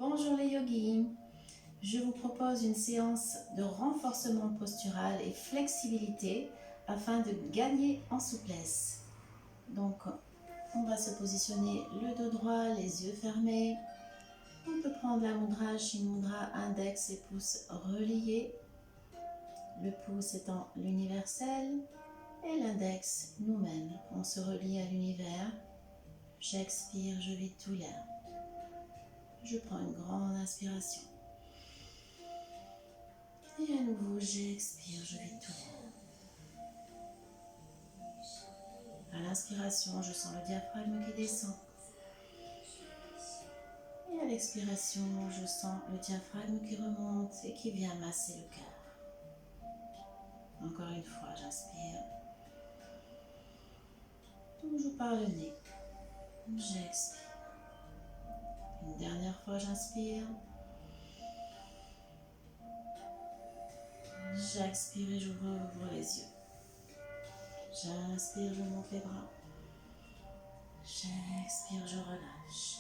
Bonjour les yogis, je vous propose une séance de renforcement postural et flexibilité afin de gagner en souplesse. Donc, on va se positionner le dos droit, les yeux fermés. On peut prendre la mudra Shimudra, index et pouce reliés. Le pouce étant l'universel et l'index nous-mêmes. On se relie à l'univers. J'expire, je vide tout l'air. Je prends une grande inspiration. Et à nouveau, j'expire, je vide tout l'air. À l'inspiration, je sens le diaphragme qui descend. Et à l'expiration, je sens le diaphragme qui remonte et qui vient masser le cœur. Encore une fois, j'inspire. Toujours par le nez. J'expire. Une dernière fois, j'inspire. J'expire et j'ouvre les yeux. J'inspire, je monte les bras. J'expire, je relâche.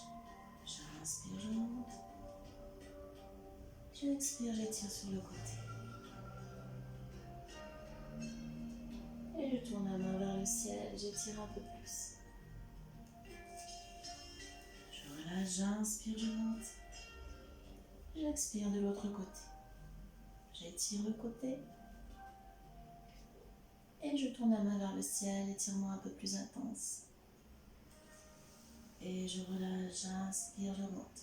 J'inspire, je monte. J'expire, j'étire sur le côté. Et je tourne la main vers le ciel, j'étire un peu plus. Je relâche, j'inspire, je monte. J'expire de l'autre côté. J'étire le côté. Et je tourne la main vers le ciel, étirement un peu plus intense. Et je relâche, j'inspire, je monte.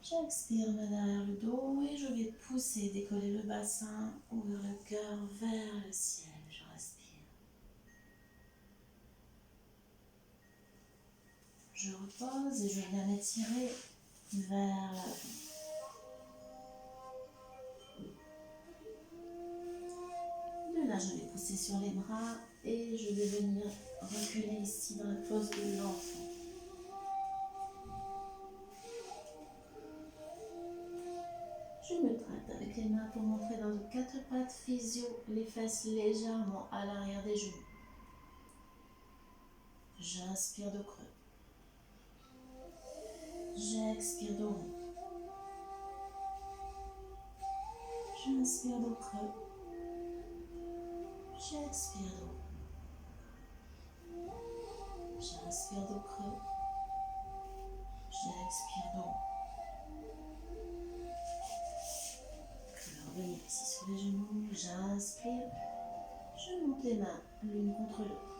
J'expire main derrière le dos et je vais pousser, décoller le bassin, ouvrir le cœur vers le ciel. Je respire. Je repose et je viens m'étirer vers l'avant. De là, je vais pousser sur les bras et je vais venir reculer ici dans la pose de l'enfant. Je me traite avec les mains pour montrer dans nos quatre pattes physio, les fesses légèrement à l'arrière des genoux. J'inspire de creux. J'expire de rond. J'inspire de creux. J'expire de rond. J'inspire de creux. J'expire de rond. Je vais revenir ici sur les genoux. J'inspire. Je monte les mains l'une contre l'autre.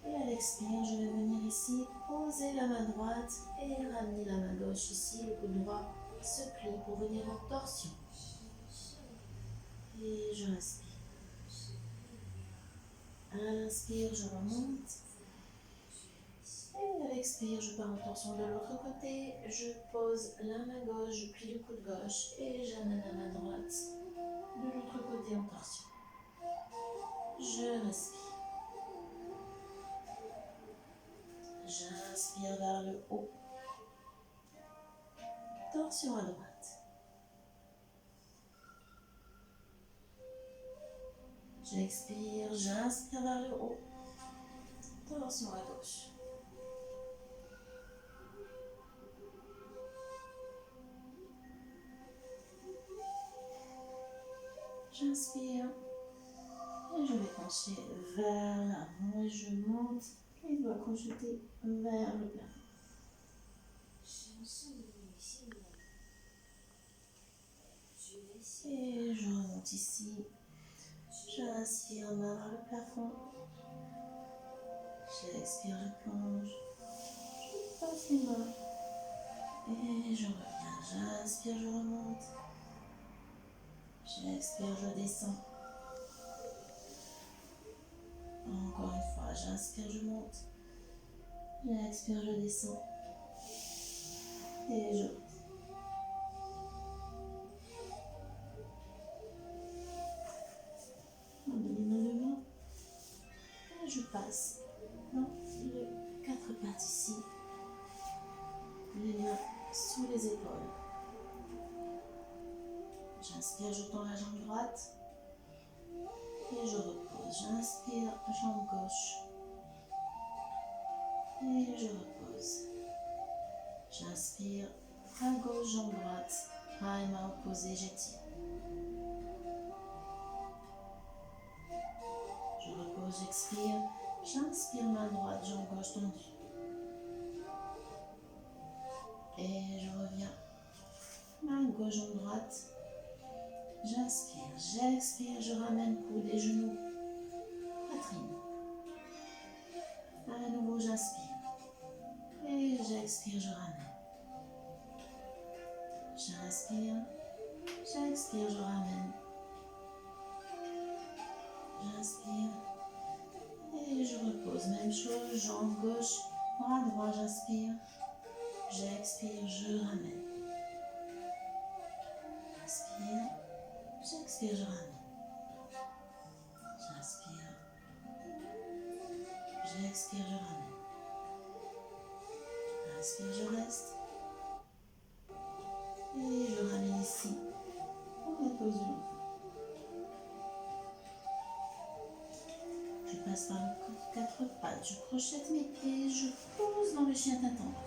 Et à l'expire, je vais venir ici, poser la main droite et ramener la main gauche ici. Le coude droit se plie pour venir en torsion. Et je respire. À l'inspire, je remonte. Et à l'expire, je pars en torsion de l'autre côté. Je pose la main gauche, je plie le coude gauche et j'amène la main droite de l'autre côté en torsion. Je respire. J'inspire vers le haut. Torsion à droite. J'expire, j'inspire vers le haut. Torsion à gauche. J'inspire. Et je vais pencher vers l'avant et je monte les doigts crochetés vers le plafond. Et je remonte ici. J'inspire main vers le plafond. J'expire, je plonge. Je passe les mains. Et je reviens. J'inspire, je remonte. J'expire, je descends. Encore une fois, j'inspire, je monte. J'expire, je descends. Et je monte. Les mains devant. Et je passe dans les quatre pattes ici. Les mains sous les épaules. J'inspire, je tends la jambe droite. Et je repose. J'inspire, jambe gauche. Et je repose. J'inspire, bras gauche, jambe droite, bras et mains opposés, j'étire. Je repose, j'expire, j'inspire, main droite, jambe gauche tendue. Et je reviens, main gauche, jambe droite. J'inspire, j'expire, je ramène coude et genoux, poitrine. À nouveau, j'inspire. Et j'expire, je ramène. J'inspire, j'expire, je ramène. J'inspire et je repose. Même chose, jambe gauche, bras droit, j'inspire. J'expire, je ramène. J'inspire, j'expire, je ramène. J'inspire, j'expire, je ramène. Inspire, je reste. Et je ramène ici. On repose une fois. Je passe par le corps, 4 pattes. Je crochette mes pieds. Je pousse dans le chien tête en bas.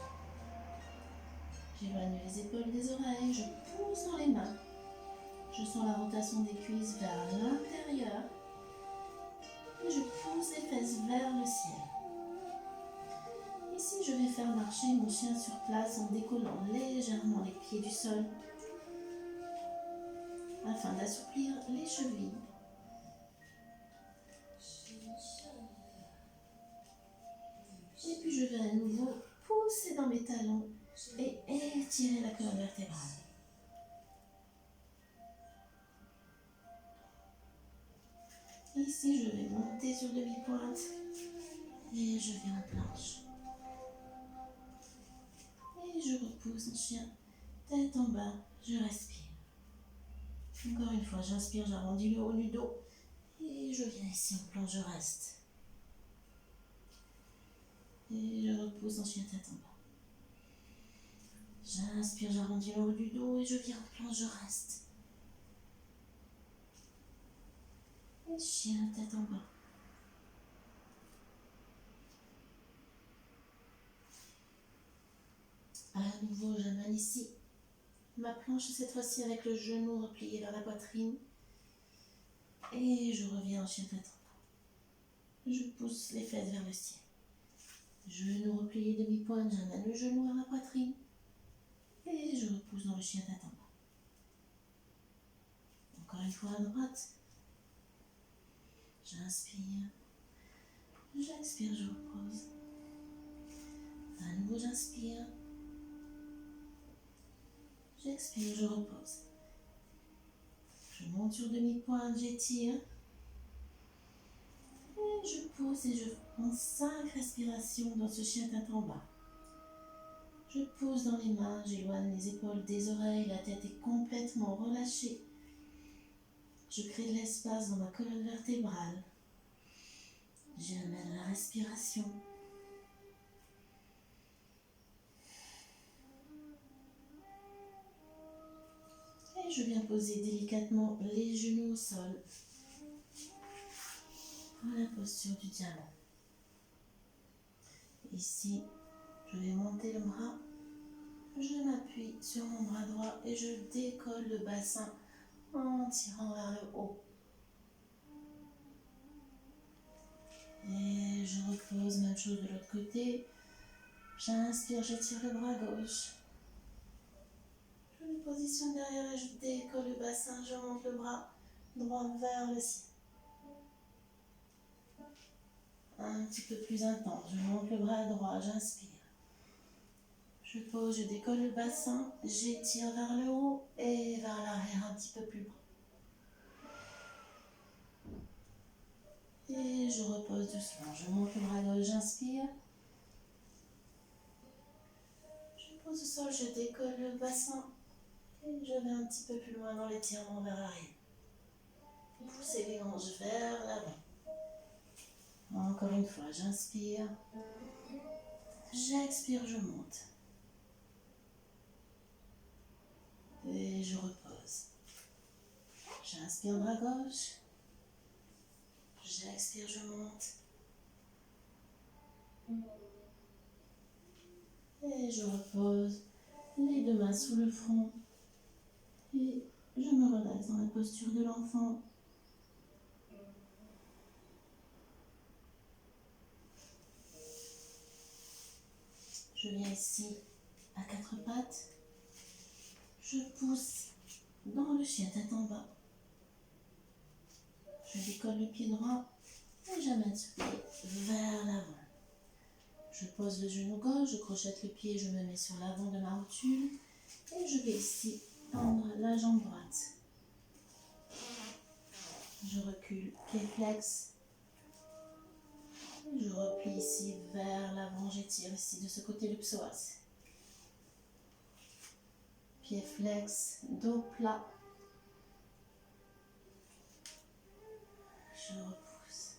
J'éloigne les épaules des oreilles. Je pousse dans les mains. Je sens la rotation des cuisses vers l'intérieur. Et je pousse les fesses vers le ciel. Ici, je vais faire marcher mon chien sur place en décollant légèrement les pieds du sol afin d'assouplir les chevilles. Et puis je vais à nouveau pousser dans mes talons et étirer la colonne vertébrale. Ici, je vais monter sur demi-pointe et je viens en planche. Et je repousse mon chien, tête en bas, je respire. Encore une fois, j'inspire, j'arrondis le haut du dos et je viens ici en planche, je reste. Et je repousse en chien, tête en bas. J'inspire, j'arrondis le haut du dos et je viens en planche, je reste. Et chien, tête en bas. À nouveau, j'amène ici ma planche, cette fois-ci avec le genou replié vers la poitrine. Et je reviens en chien tête en bas. Je pousse les fesses vers le ciel. Genou replié demi-pointe, j'amène le genou vers la poitrine. Et je repousse dans le chien tête en bas. Encore une fois à droite. J'inspire. J'expire, je repose. À nouveau, j'inspire. J'expire, je repose. Je monte sur demi-pointe, j'étire. Et je pousse et je prends 5 respirations dans ce chien tête en bas. Je pousse dans les mains, j'éloigne les épaules des oreilles, la tête est complètement relâchée. Je crée de l'espace dans ma colonne vertébrale. J'amène la respiration. Et je viens poser délicatement les genoux au sol. Dans la posture du diamant. Ici, je vais monter le bras. Je m'appuie sur mon bras droit et je décolle le bassin en tirant vers le haut. Et je repose, même chose de l'autre côté. J'inspire, j'étire le bras gauche. Je me positionne derrière et je décolle le bassin, je monte le bras droit vers le ciel. Un petit peu plus intense, je monte le bras droit, j'inspire. Je pose, je décolle le bassin, j'étire vers le haut et vers l'arrière un petit peu plus bas. Et je repose doucement, je monte le bras gauche, j'inspire. Je pose au sol, je décolle le bassin et je vais un petit peu plus loin dans l'étirement vers l'arrière. Poussez les hanches vers l'avant. Encore une fois, j'inspire. J'expire, je monte. Et je repose. J'inspire bras gauche. J'expire, je monte. Et je repose les deux mains sous le front. Et je me relaxe dans la posture de l'enfant. Je viens ici à quatre pattes. Je pousse dans le chien tête en bas. Je décolle le pied droit et j'amène ce pied vers l'avant. Je pose le genou gauche, je crochette le pied, je me mets sur l'avant de ma rotule et je vais ici tendre la jambe droite. Je recule, pied flex. Je replie ici vers l'avant, j'étire ici de ce côté le psoas. Pied flex, dos plat. Je repousse.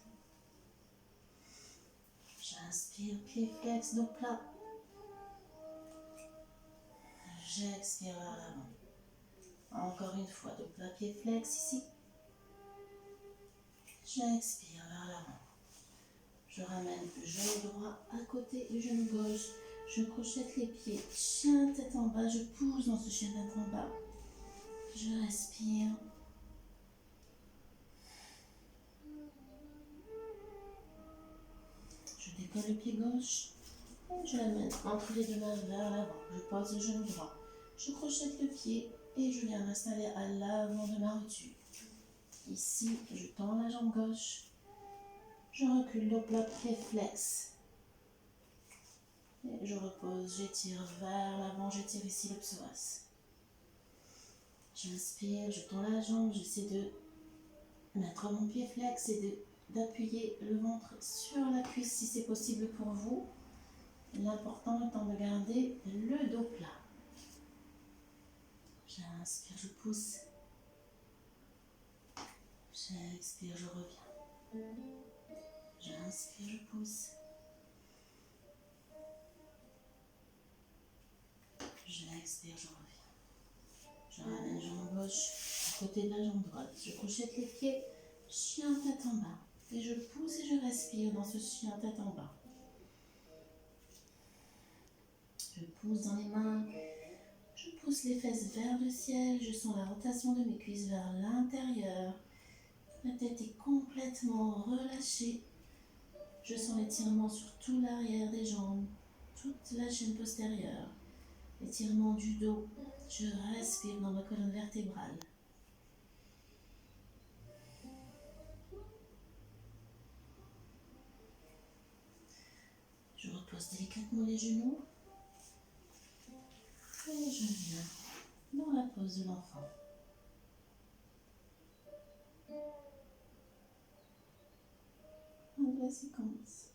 J'inspire, pied flex, dos plat. J'expire vers l'avant. Encore une fois, dos plat, pied flex ici. J'expire vers l'avant. Je ramène le genou droit à côté du genou gauche. Je crochette les pieds, chien tête en bas. Je pousse dans ce chien tête en bas. Je respire. Je décolle le pied gauche et je l'amène entre les deux mains vers l'avant. Je pose le genou droit. Je crochette le pied et je viens m'installer à l'avant de ma rotule. Ici, je tends la jambe gauche. Je recule, dos plat, pied flex. Et je repose, j'étire vers l'avant, j'étire ici le psoas. J'inspire, je tends la jambe, j'essaie de mettre mon pied flex et d'appuyer le ventre sur la cuisse si c'est possible pour vous. L'important étant de garder le dos plat. J'inspire, je pousse. J'expire, je reviens. J'inspire, je pousse. J'expire, je reviens. Je ramène jambe gauche à côté de la jambe droite. Je crochette les pieds, chien tête en bas. Et je pousse et je respire dans ce chien tête en bas. Je pousse dans les mains. Je pousse les fesses vers le ciel. Je sens la rotation de mes cuisses vers l'intérieur. La tête est complètement relâchée. Je sens l'étirement sur tout l'arrière des jambes, toute la chaîne postérieure. L'étirement du dos. Je respire dans ma colonne vertébrale. Je repose délicatement les genoux. Et je viens dans la pose de l'enfant. La séquence.